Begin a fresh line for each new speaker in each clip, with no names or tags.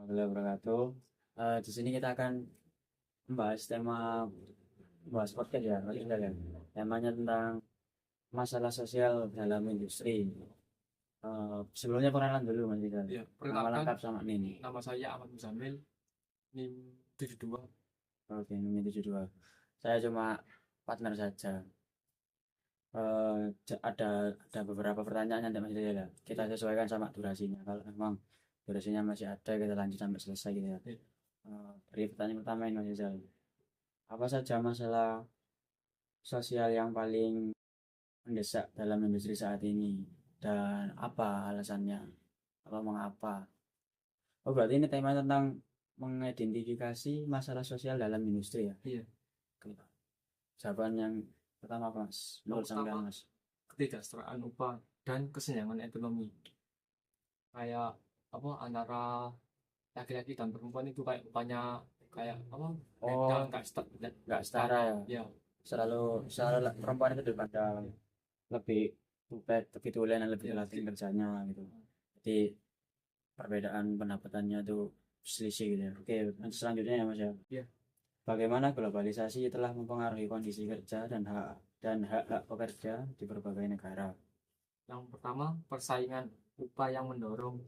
Warahmatullahi wabarakatuh. Di sini kita akan membahas bahas podcast ya, podcast ya. Temanya tentang masalah sosial dalam industri. Sebelumnya perkenalan dulu Mas Rizal.
Ya,
Nama
perkenalkan,
lengkap sama Nini.
nama saya Ahmad Muzamil, NIM 72.
Oke, Nini 72. Saya cuma partner saja. Ada beberapa pertanyaan yang Mas Rizal ya. Kita sesuaikan sama durasinya. Kalau memang durasinya masih ada, kita lanjut sampai selesai gitu ya.
Ya,
Dari pertanyaan pertama ini Mas Rizal. Apa saja masalah sosial yang paling mendesak dalam industri saat ini dan apa alasannya? Apa mengapa? Oh, berarti ini tema tentang mengidentifikasi masalah sosial dalam industri ya.
iya.
Oke. Jawaban yang pertama apa, Mas?
Yang
Menurut sampean
pertama,
Mas.
ketidaksetaraan upah dan kesenjangan ekonomi. Kayak apa antara laki-laki dan perempuan itu kayak upahnya kayak apa? Beda,
Oh,
nggak
nggak setara ya.
Ya,
Selalu perempuan itu daripada lebih lebih tulen dan lebih
ya,
latih kerjanya gitu. Jadi perbedaan pendapatannya itu selisih gitu ya. Oke, selanjutnya ya Mas ya.
ya.
Bagaimana globalisasi telah mempengaruhi kondisi kerja dan hak-hak pekerja di berbagai negara.
Yang pertama, persaingan upah yang mendorong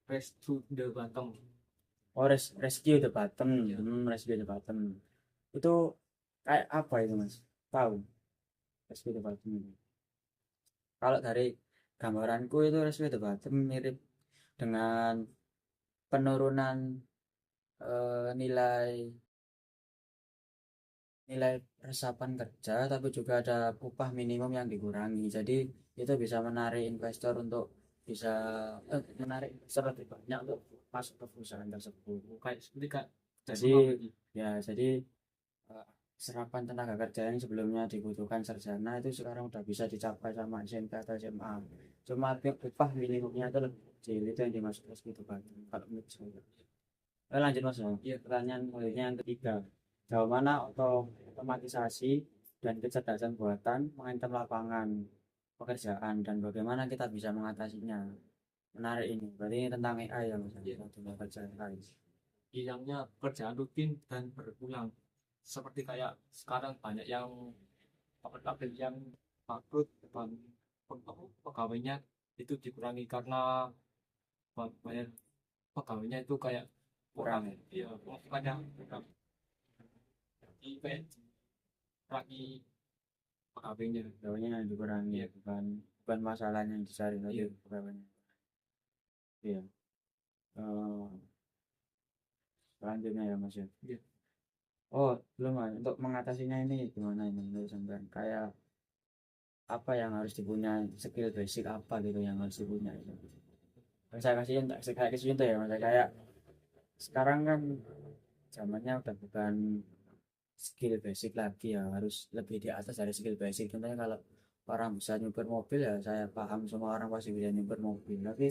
race to the bottom.
Oh, rescue the bottom.
Ya,
Rescue the bottom. Itu kayak apa itu Mas? Tahu? Rescue the bottom itu. Kalau dari gambaranku itu rescue the bottom mirip dengan penurunan nilai nilai resapan kerja tapi juga ada upah minimum yang dikurangi jadi itu bisa menarik investor untuk bisa menarik investor lebih banyak untuk masuk ke perusahaan tersebut
kayak seperti kayak
jadi
Jerman lagi.
ya jadi eh, serapan tenaga kerja yang sebelumnya dibutuhkan sarjana itu sekarang udah bisa dicapai sama SMP atau SMA cuma upah minimumnya itu lebih kecil itu yang dimaksud gitu kan kalau menurut saya. Lanjut Mas ya.
Iya,
Pertanyaan selanjutnya yang ketiga. Sejauh mana otomatisasi dan kecerdasan buatan mengancam lapangan pekerjaan dan bagaimana kita bisa mengatasinya? Menarik ini. Berarti ini tentang AI ya Mas.
iya.
Dunia kerja AI.
Hilangnya pekerjaan rutin dan berulang, seperti kayak sekarang banyak yang pabrik yang bangkrut dan pegawainya itu dikurangi karena bayar pegawainya itu kayak
Kurang
kurang,
ya.
ya pokoknya kurang, jadi kayak dikurangi pegawainya.
Pegawainya yang dikurangi
Ya,
bukan bukan masalahnya yang dicari tapi
iya,
pegawainya. Iya. Eh, Selanjutnya ya Mas ya.
iya.
Oh, belum Mas. Untuk mengatasinya ini gimana ini menurut sampean? Kayak apa yang harus dipunya skill basic apa gitu yang harus dipunya itu saya kasih saya kasih contoh ya mas kayak sekarang kan zamannya udah bukan skill basic lagi ya harus lebih di atas dari skill basic contohnya kalau orang bisa nyuper mobil ya saya paham semua orang pasti bisa nyuper mobil tapi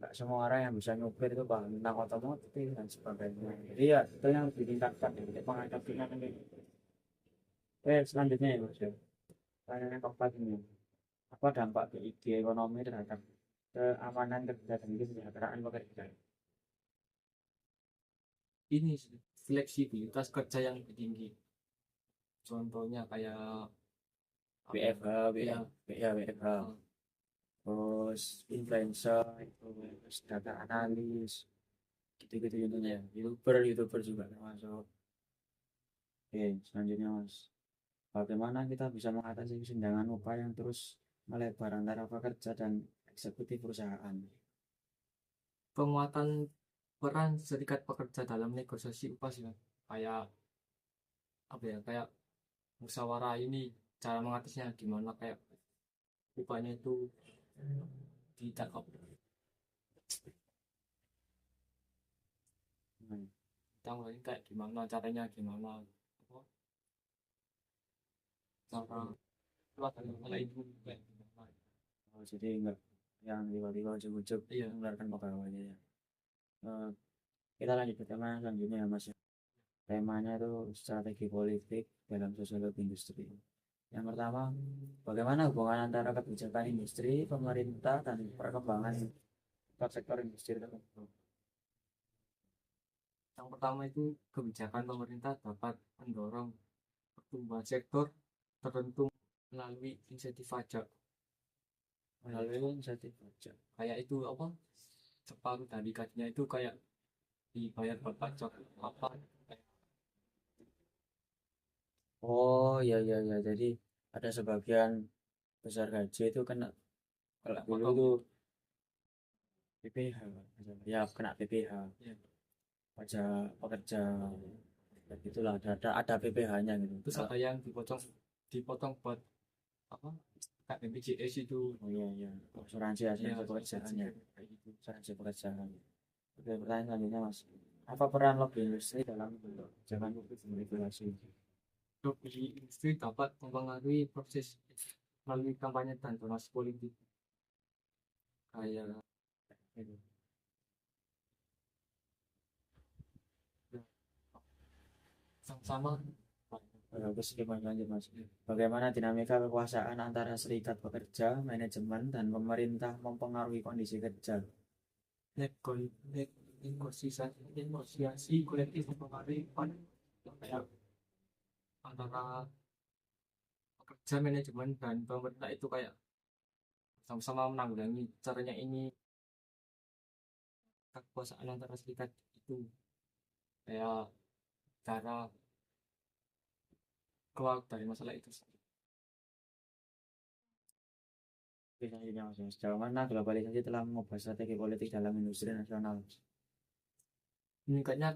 nggak semua orang yang bisa nyuper itu paham tentang otomotif dan sebagainya jadi ya itu yang harus ditingkatkan untuk pengadaptasinya ini selanjutnya ya mas ya pertanyaan yang keempat ini apa dampak PIB ekonomi terhadap keamanan kerja dan kesejahteraan pekerja.
Ini fleksibilitas kerja yang lebih tinggi, contohnya kayak apa ya,
WFH,
ya,
ya WFH,
eh,
terus influencer, terus data analis, gitu-gitu contohnya. YouTuber juga termasuk. Oke, selanjutnya Mas. Bagaimana kita bisa mengatasi kesenjangan upah yang terus melebar antara pekerja dan eksekutif perusahaan?
penguatan peran serikat pekerja dalam negosiasi upah sih, Mas. Kayak apa ya, kayak musyawarah ini, cara mengatasinya gimana, kayak upahnya itu ditangkap,
Hmm.
tanggalin kayak gimana caranya, gimana apa, cara buat hal itu kayak gimana.
Oh, jadi enggak yang tiba-tiba ujuk-ujuk
Iya,
mengeluarkan pegawainya ya. Eh, kita lanjut ke tema selanjutnya ya Mas. Temanya itu strategi politik dalam sosiologi industri. Yang pertama, bagaimana hubungan antara kebijakan industri, pemerintah, dan perkembangan sektor industri tertentu.
Yang pertama itu kebijakan pemerintah dapat mendorong pertumbuhan sektor tertentu melalui insentif pajak.
Melalui insentif pajak.
Kayak itu apa? Separuh dari gajinya itu kayak dibayar buat pajak apa?
Oh iya iya iya, jadi ada sebagian besar gaji itu kena, kalau
Kayak
dulu
potong.
itu PPH, ya kena PPH,
Ya.
pajak pekerja, kayak gitulah, ada PPH-nya gitu.
Terus ada yang dipotong buat apa? Kayak BPJS itu.
Oh iya iya, asuransi
Ya,
asuransi pekerjaan ya,
kayak gitu.
asuransi pekerjaan. Oke, pertanyaan selanjutnya mas, apa peran lobby industri dalam kebijakan publik dan regulasi?
Untuk di industri dapat mempengaruhi proses melalui kampanye dan donasi politik kayak
Itu.
sama-sama.
Terus gimana lanjut mas? Bagaimana dinamika kekuasaan antara serikat pekerja, manajemen, dan pemerintah mempengaruhi kondisi kerja?
Negosiasi kolektif mempengaruhi kayak antara pekerja, manajemen dan pemerintah itu kayak sama-sama menanggulangi. Caranya ini kekuasaan antara serikat itu kayak cara keluar dari masalah itu.
Oke, selanjutnya mas, sejauh mana globalisasi telah mengubah strategi politik dalam industri nasional?
Meningkatnya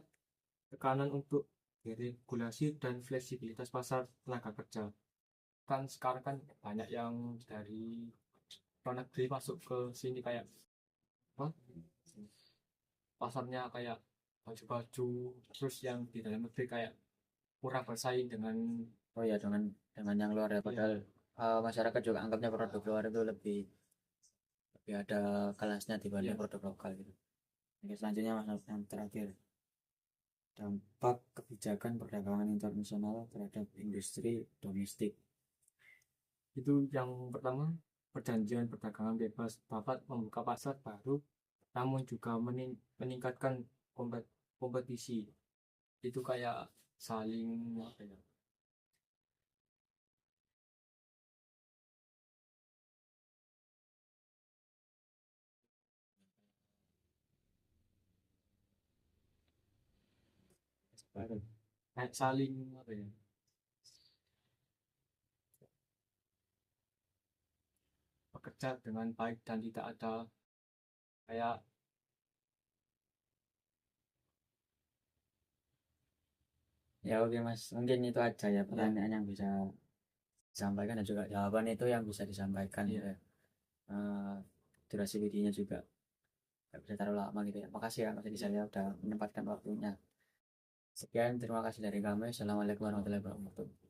tekanan untuk deregulasi dan fleksibilitas pasar tenaga kerja. Kan sekarang kan banyak yang dari luar negeri masuk ke sini kayak apa? Pasarnya kayak baju-baju, terus yang di dalam negeri kayak kurang bersaing dengan
Oh ya, dengan yang luar ya, padahal masyarakat juga anggapnya produk luar itu lebih lebih ada kelasnya dibanding
ya,
produk lokal gitu. Oke, selanjutnya mas, yang terakhir, dampak kebijakan perdagangan internasional terhadap industri domestik.
itu yang pertama. Perjanjian perdagangan bebas dapat membuka pasar baru, namun juga meningkatkan kompetisi. Itu kayak saling apa ya, kayak saling apa ya, bekerja dengan baik dan tidak ada kayak
Ya oke mas, mungkin itu aja ya
ya,
pertanyaan yang bisa disampaikan dan juga jawaban itu yang bisa disampaikan
ya.
gitu ya. Eh, durasi videonya juga nggak bisa terlalu lama gitu ya. Makasih ya Mas Rizal ya udah menyempatkan waktunya. Sekian, terima kasih dari kami. Assalamualaikum warahmatullahi wabarakatuh.